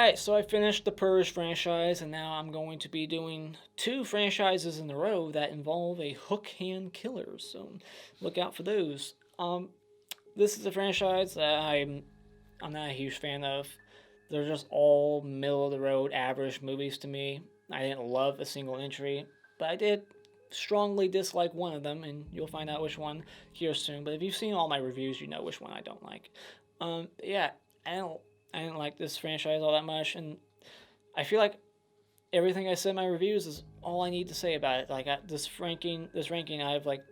Alright, so I finished the Purge franchise, and now I'm going to be doing 2 franchises in a row that involve a hook hand killer, so look out for those. This is a franchise that I'm not a huge fan of. They're just all middle of the road average movies to me. I didn't love a single entry, but I did strongly dislike one of them, and you'll find out which one here soon. But if you've seen all my reviews, you know which one I don't like. Yeah, I didn't like this franchise all that much, and I feel like everything I said in my reviews is all I need to say about it. Like this ranking, I have like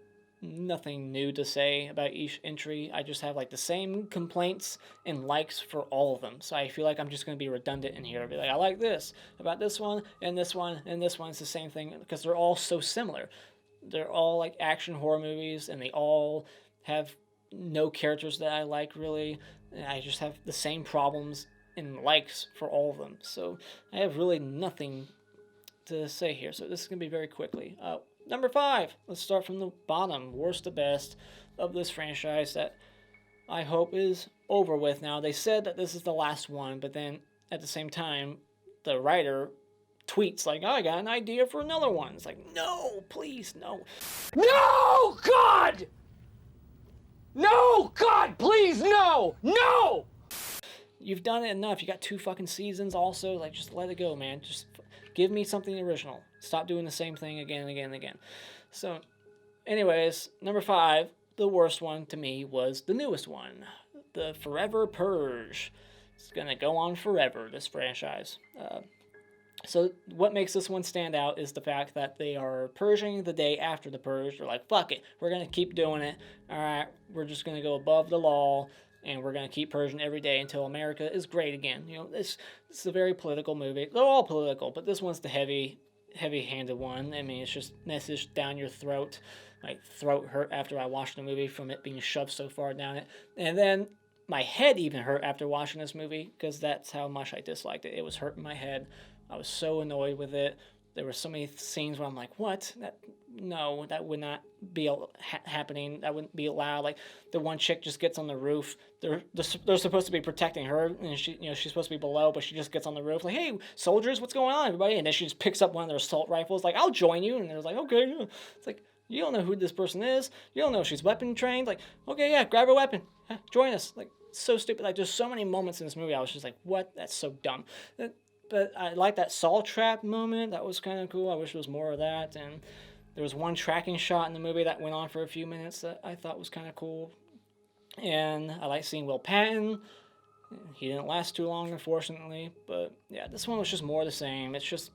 nothing new to say about each entry. I just have like the same complaints and likes for all of them. So I feel like I'm just going to be redundant in here. I'll be like, I like this about this one and this one and this one. It's the same thing because they're all so similar. They're all like action horror movies, and they all have no characters that I like really. I just have the same problems and likes for all of them. So I have really nothing to say here. So this is going to be very quickly. Number 5. Let's start from the bottom. Worst to best of this franchise that I hope is over with now. They said that this is the last one, but then at the same time, the writer tweets like, oh, I got an idea for another one. It's like, no, please, no. No, God! No, God, please, no! No! You've done it enough. You got 2 fucking seasons also. Like, just let it go, man. Just give me something original. Stop doing the same thing again and again and again. So, anyways, number 5, the worst one to me was the newest one. The Forever Purge. It's going to go on forever, this franchise. So what makes this one stand out is the fact that they are purging the day after the purge. They're like, fuck it, we're going to keep doing it. All right, we're just going to go above the law, and we're going to keep purging every day until America is great again. You know, it's a very political movie. They're all political, but this one's the heavy-handed one. I mean, it's just message down your throat. My throat hurt after I watched the movie from it being shoved so far down it. And then my head even hurt after watching this movie because that's how much I disliked it. It was hurting my head. I was so annoyed with it. There were so many scenes where I'm like, what? No, that would not be happening. That wouldn't be allowed. Like, the one chick just gets on the roof. They're supposed to be protecting her, and she's supposed to be below, but she just gets on the roof. Like, hey, soldiers, what's going on, everybody? And then she just picks up one of their assault rifles. Like, I'll join you. And they're like, okay. Yeah. It's like, you don't know who this person is. You don't know if she's weapon trained. Like, okay, yeah, grab her weapon. Join us. Like, so stupid. Like, there's so many moments in this movie I was just like, what? That's so dumb. But I like that saw trap moment. That was kind of cool. I wish there was more of that. And there was one tracking shot in the movie that went on for a few minutes that I thought was kind of cool. And I like seeing Will Patton. He didn't last too long, unfortunately. But yeah, this one was just more the same. It's just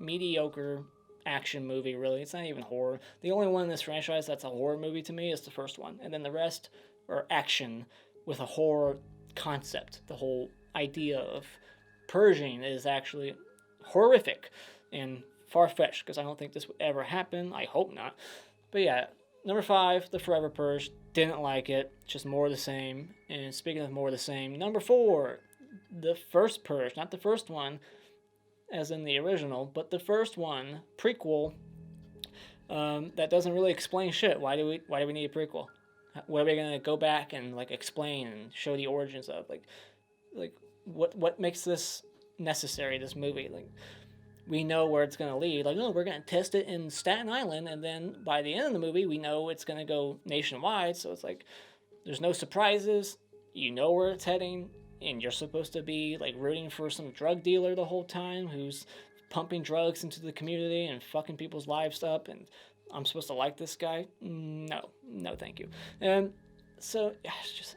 mediocre action movie, really. It's not even horror. The only one in this franchise that's a horror movie to me is the first one. And then the rest are action with a horror concept. The whole idea of purging is actually horrific and far-fetched because I don't think this would ever happen. I hope not. But yeah, number 5, the Forever Purge. Didn't like it. Just more of the same. And speaking of more of the same, number 4, the First Purge. Not the first one, as in the original, but the first one, prequel, that doesn't really explain shit. Why do we need a prequel? What are we gonna go back and like explain and show the origins of? Like what makes this necessary, this movie? Like, we know where it's going to lead. Like, no, we're going to test it in Staten Island, and then by the end of the movie, we know it's going to go nationwide, so it's like, there's no surprises, you know where it's heading, and you're supposed to be, like, rooting for some drug dealer the whole time who's pumping drugs into the community and fucking people's lives up, and I'm supposed to like this guy? No, thank you. And so, yeah, it's just...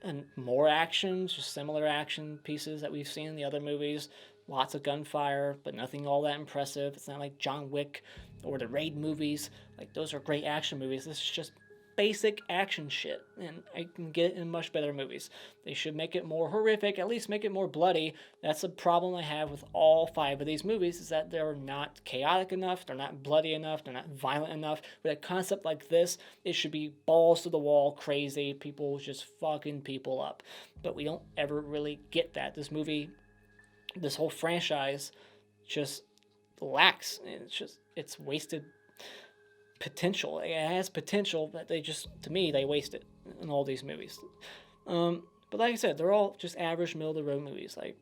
And more action, just similar action pieces that we've seen in the other movies. Lots of gunfire, but nothing all that impressive. It's not like John Wick or the Raid movies. Like, those are great action movies. This is just basic action shit, and I can get it in much better movies. They should make it more horrific, at least make it more bloody. That's a problem I have with all 5 of these movies, is that they're not chaotic enough, they're not bloody enough, they're not violent enough. With a concept like this, it should be balls to the wall, crazy, people just fucking people up. But we don't ever really get that. This movie, this whole franchise, just lacks. It's wasted potential. It has potential, but to me, they waste it in all these movies. But like I said, they're all just average, middle-of-the-road movies. Like,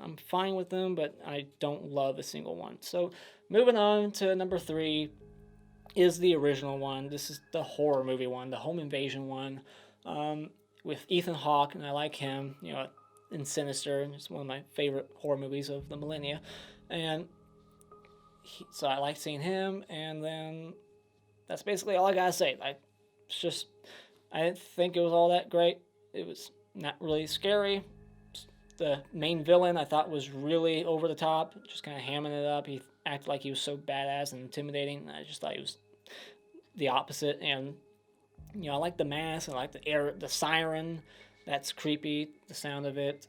I'm fine with them, but I don't love a single one. So moving on to number 3 is the original one. This is the horror movie one, the home invasion one, with Ethan Hawke, and I like him, you know, in Sinister. It's one of my favorite horror movies of the millennia, and so I like seeing him. And then that's basically all I gotta say. I didn't think it was all that great. It was not really scary. The main villain I thought was really over the top, just kind of hamming it up. He acted like he was so badass and intimidating. I just thought he was the opposite. And you know, I like the mask. I like the siren. That's creepy, the sound of it.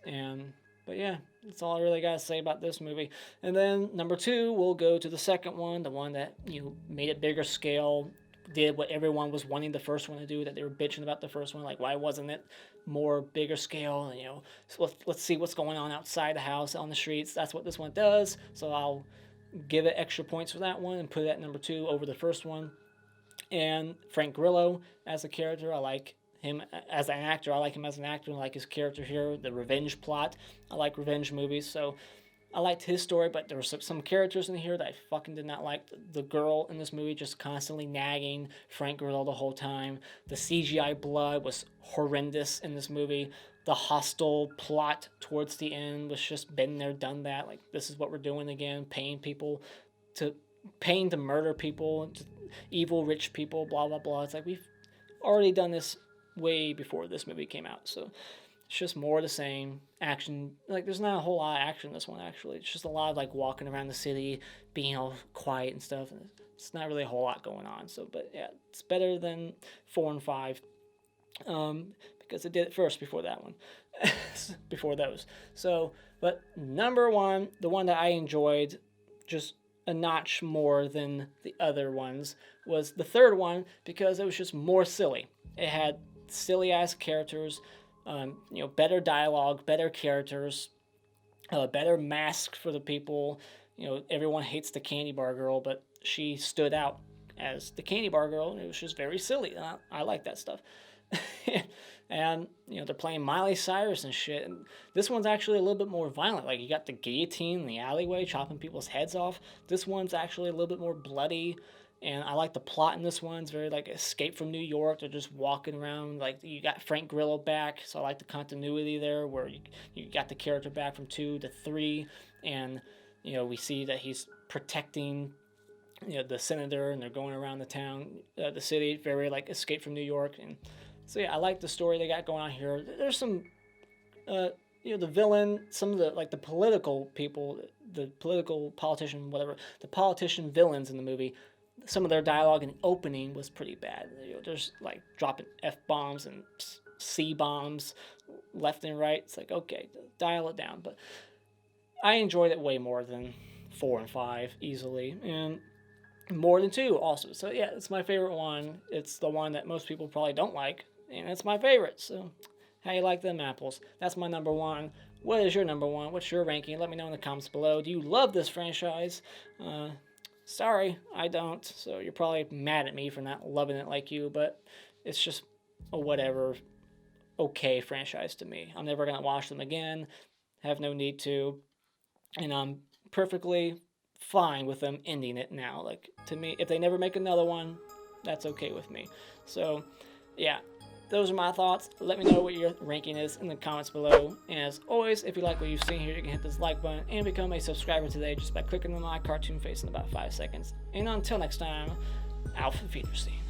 But yeah, that's all I really got to say about this movie. And then number 2, we'll go to the second one, the one that, you know, made it bigger scale, did what everyone was wanting the first one to do, that they were bitching about the first one, like why wasn't it more bigger scale, and, you know, so let's see what's going on outside the house, on the streets. That's what this one does, so I'll give it extra points for that one and put it at number 2 over the first one. And Frank Grillo as a character, I like him as an actor. I like him as an actor. I like his character here, the revenge plot. I like revenge movies, so I liked his story, but there were some characters in here that I fucking did not like. The girl in this movie just constantly nagging Frank Grillo the whole time. The CGI blood was horrendous in this movie. The hostile plot towards the end was just been there, done that. Like, this is what we're doing again, paying to murder people, evil rich people, blah, blah, blah. It's like, we've already done this way before this movie came out, so it's just more of the same. Action, like, there's not a whole lot of action in this one, actually. It's just a lot of, like, walking around the city, being all quiet and stuff, and it's not really a whole lot going on. So, but yeah, it's better than 4 and 5, because it did it first before that one, before those. So, but number 1, the one that I enjoyed just a notch more than the other ones, was the third one, because it was just more silly. It had silly ass characters, you know, better dialogue, better characters, better masks for the people. You know, everyone hates the candy bar girl, but she stood out as the candy bar girl, and it was just very silly. I like that stuff. And, you know, they're playing Miley Cyrus and shit, and this one's actually a little bit more violent. Like, you got the guillotine in the alleyway, chopping people's heads off. This one's actually a little bit more bloody. And I like the plot in this one. It's very, like, Escape from New York. They're just walking around. Like, you got Frank Grillo back, so I like the continuity there, where you got the character back from 2 to 3. And, you know, we see that he's protecting, you know, the senator, and they're going around the town, the city, very, like, Escape from New York. And so, yeah, I like the story they got going on here. There's some, you know, the villain, some of the, like, the political people, the political politician, whatever, the politician villains in the movie, some of their dialogue in the opening was pretty bad. You know, there's, like, dropping F-bombs and C-bombs left and right. It's like, okay, dial it down. But I enjoyed it way more than 4 and 5, easily. And more than 2, also. So, yeah, it's my favorite one. It's the one that most people probably don't like, and it's my favorite. So, how you like them apples? That's my number 1. What is your number 1? What's your ranking? Let me know in the comments below. Do you love this franchise? Sorry, I don't, so you're probably mad at me for not loving it like you, but it's just a whatever, okay franchise to me. I'm never going to watch them again, have no need to, and I'm perfectly fine with them ending it now. Like, to me, if they never make another one, that's okay with me. So, yeah, those are my thoughts. Let me know what your ranking is in the comments below. And as always, if you like what you've seen here, you can hit this like button and become a subscriber today just by clicking on my cartoon face in about 5 seconds. And until next time, Auf Wiedersehen.